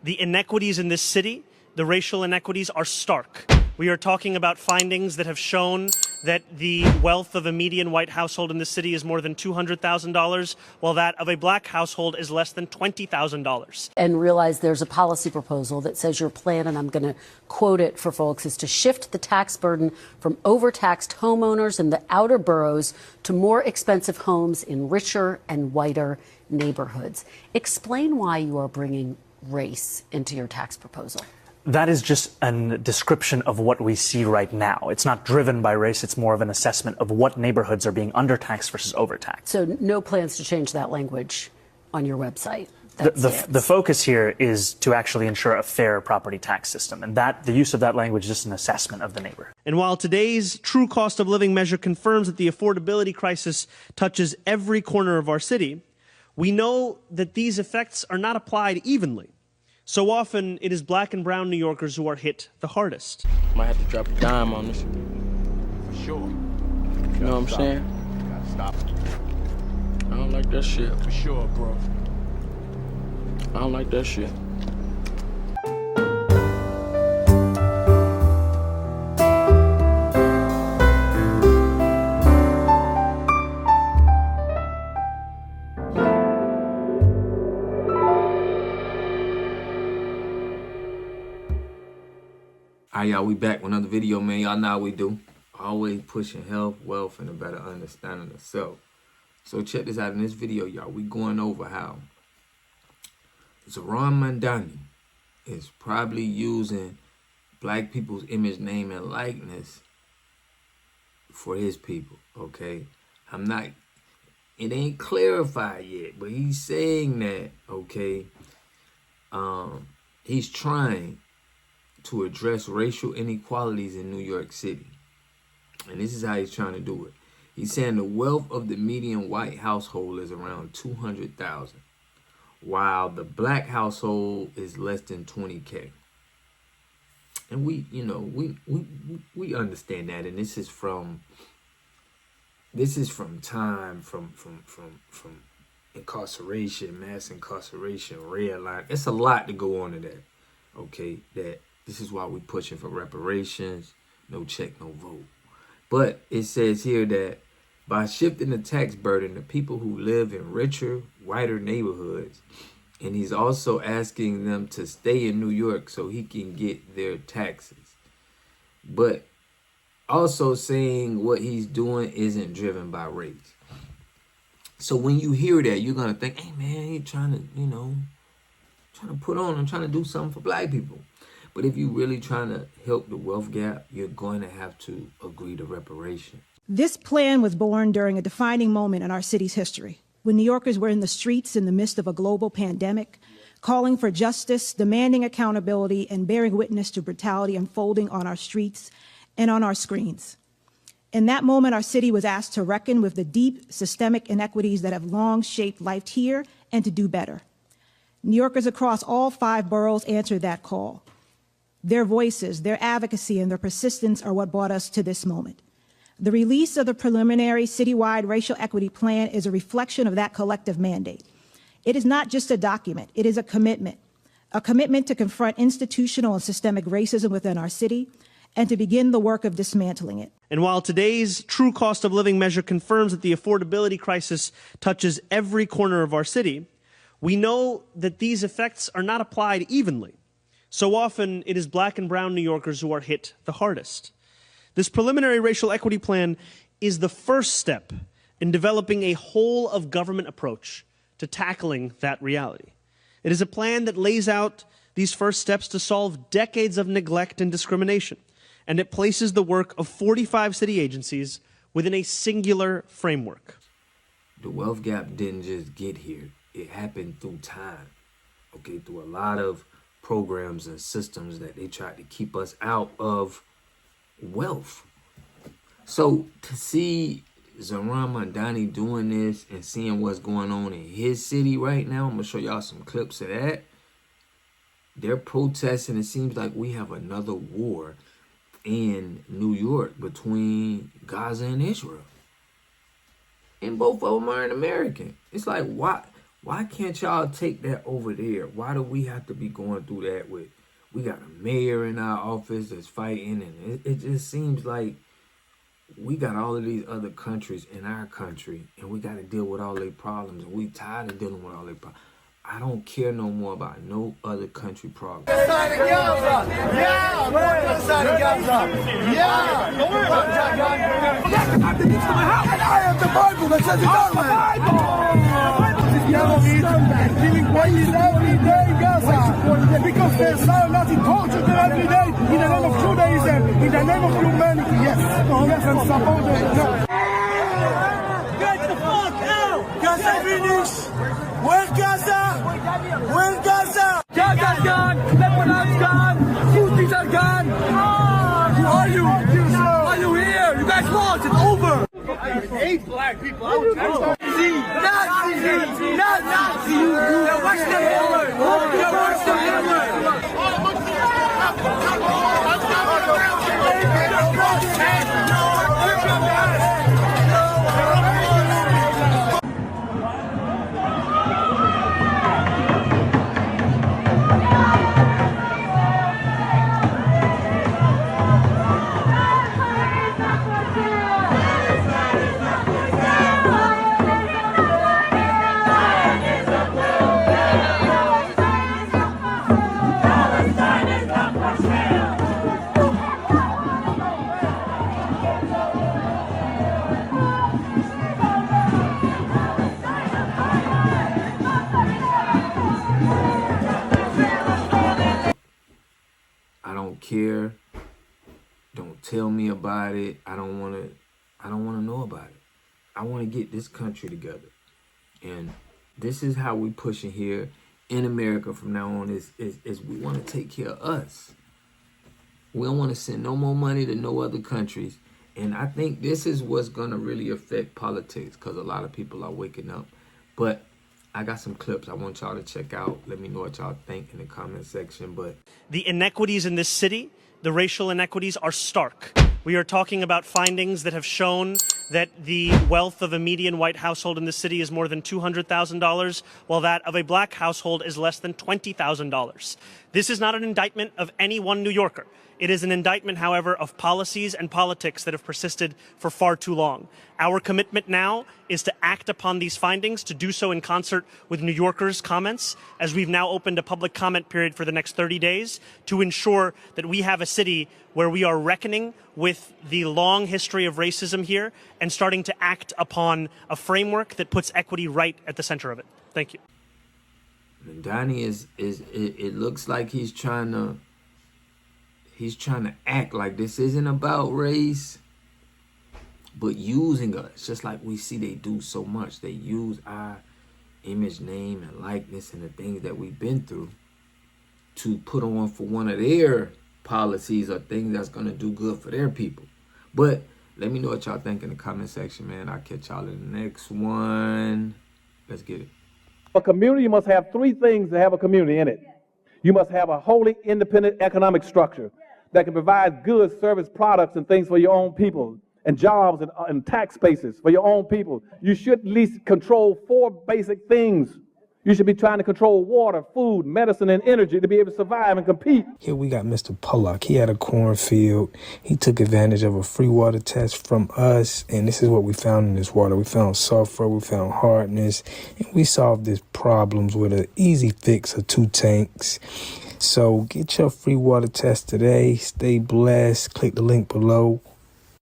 The inequities in this city, the racial inequities, are stark. We are talking about findings that have shown that the wealth of a median white household in this city is more than $200,000, while that of a black household is less than $20,000. And realize there's a policy proposal that says your plan, and I'm going to quote it for folks, is to shift the tax burden from overtaxed homeowners in the outer boroughs to more expensive homes in richer and whiter neighborhoods. Explain why you are bringing race into your tax proposal. That is just a description of what we see right now. It's not driven by race. It's more of an assessment of what neighborhoods are being undertaxed versus overtaxed. So no plans to change that language on your website? The focus here is to actually ensure a fair property tax system, and that the use of that language is just an assessment of the neighborhood. And while today's true cost of living measure confirms that the affordability crisis touches every corner of our city, we know that these effects are not applied evenly. So often, it is black and brown New Yorkers who are hit the hardest. Might have to drop a dime on this. For sure. You know what I'm saying? You gotta stop. I don't like that shit. For sure, bro. I don't like that shit. Alright, y'all, we back with another video, man. Y'all know how we do. Always pushing health, wealth, and a better understanding of self. So check this out. In this video, y'all, we going over how Zohran Mamdani is probably using black people's image, name, and likeness for his people, okay? It ain't clarified yet, but he's saying that, okay, he's trying to address racial inequalities in New York City. And this is how he's trying to do it. He's saying the wealth of the median white household is around $200,000, while the black household is less than $20K. And we understand that, and this is from time from incarceration, mass incarceration, red line. It's a lot to go on to that. Okay, that this is why we're pushing for reparations, no check, no vote. But it says here that by shifting the tax burden to people who live in richer, whiter neighborhoods, and he's also asking them to stay in New York so he can get their taxes. But also saying what he's doing isn't driven by race. So when you hear that, you're going to think, hey, man, he's trying to put on and trying to do something for black people. But if you're really trying to help the wealth gap, you're going to have to agree to reparation. This plan was born during a defining moment in our city's history, when New Yorkers were in the streets in the midst of a global pandemic, calling for justice, demanding accountability, and bearing witness to brutality unfolding on our streets and on our screens. In that moment, our city was asked to reckon with the deep systemic inequities that have long shaped life here and to do better. New Yorkers across all 5 boroughs answered that call. Their voices, their advocacy, and their persistence are what brought us to this moment. The release of the preliminary citywide racial equity plan is a reflection of that collective mandate. It is not just a document, it is a commitment to confront institutional and systemic racism within our city and to begin the work of dismantling it. And while today's true cost of living measure confirms that the affordability crisis touches every corner of our city, we know that these effects are not applied evenly. So often, it is black and brown New Yorkers who are hit the hardest. This preliminary racial equity plan is the first step in developing a whole-of-government approach to tackling that reality. It is a plan that lays out these first steps to solve decades of neglect and discrimination, and it places the work of 45 city agencies within a singular framework. The wealth gap didn't just get here. It happened through time, okay, through a lot of programs and systems that they tried to keep us out of wealth. So to see Zohran Mamdani doing this and seeing what's going on in his city right now, I'm going to show y'all some clips of that. They're protesting. It seems like we have another war in New York between Gaza and Israel. And both of them are American. It's like, Why can't y'all take that over there? Why do we have to be going through that with, we got a mayor in our office that's fighting, and it just seems like we got all of these other countries in our country, and we got to deal with all their problems, and we tired of dealing with all their problems. I don't care no more about no other country problems. Yeah, I have the Bible that says it's killing babies every day in Gaza because there's so nothing torture them every day in the name of Judaism, in the name of humanity. Yes, and support them. Get the fuck out! Gaza finish! Where's Gaza? Where's Gaza? Gaza's gone! Lebanon's gone! Houthis are gone! Who are you? Are you here? You guys lost! It's over! I hate black people. Nazi! Not Nazi! You're worse than Hitler! You're worse than Hitler! Care, don't tell me about it. I don't want to know about it. I want to get this country together, and this is how we pushing here in America from now on. Is we want to take care of us. We don't want to send no more money to no other countries, and I think this is what's gonna really affect politics, because a lot of people are waking up. But I got some clips I want y'all to check out. Let me know what y'all think in the comment section. But the inequities in this city, the racial inequities, are stark. We are talking about findings that have shown that the wealth of a median white household in the city is more than $200,000, while that of a black household is less than $20,000. This is not an indictment of any one New Yorker. It is an indictment, however, of policies and politics that have persisted for far too long. Our commitment now is to act upon these findings, to do so in concert with New Yorkers' comments, as we've now opened a public comment period for the next 30 days to ensure that we have a city where we are reckoning with the long history of racism here and starting to act upon a framework that puts equity right at the center of it. Thank you. Mamdani it looks like he's trying to act like this isn't about race, but using us, just like we see they do so much. They use our image, name, and likeness and the things that we've been through to put on for one of their policies or things that's going to do good for their people. But let me know what y'all think in the comment section, man. I'll catch y'all in the next one. Let's get it. A community must have three things to have a community in it. You must have a wholly independent economic structure that can provide goods, service, products, and things for your own people, and jobs and tax spaces for your own people. You should at least control four basic things. You should be trying to control water, food, medicine, and energy to be able to survive and compete. Here we got Mr. Pollock. He had a cornfield. He took advantage of a free water test from us, and this is what we found in this water. We found sulfur, we found hardness, and we solved these problems with an easy fix of 2 tanks. So get your free water test today. Stay blessed. Click the link below.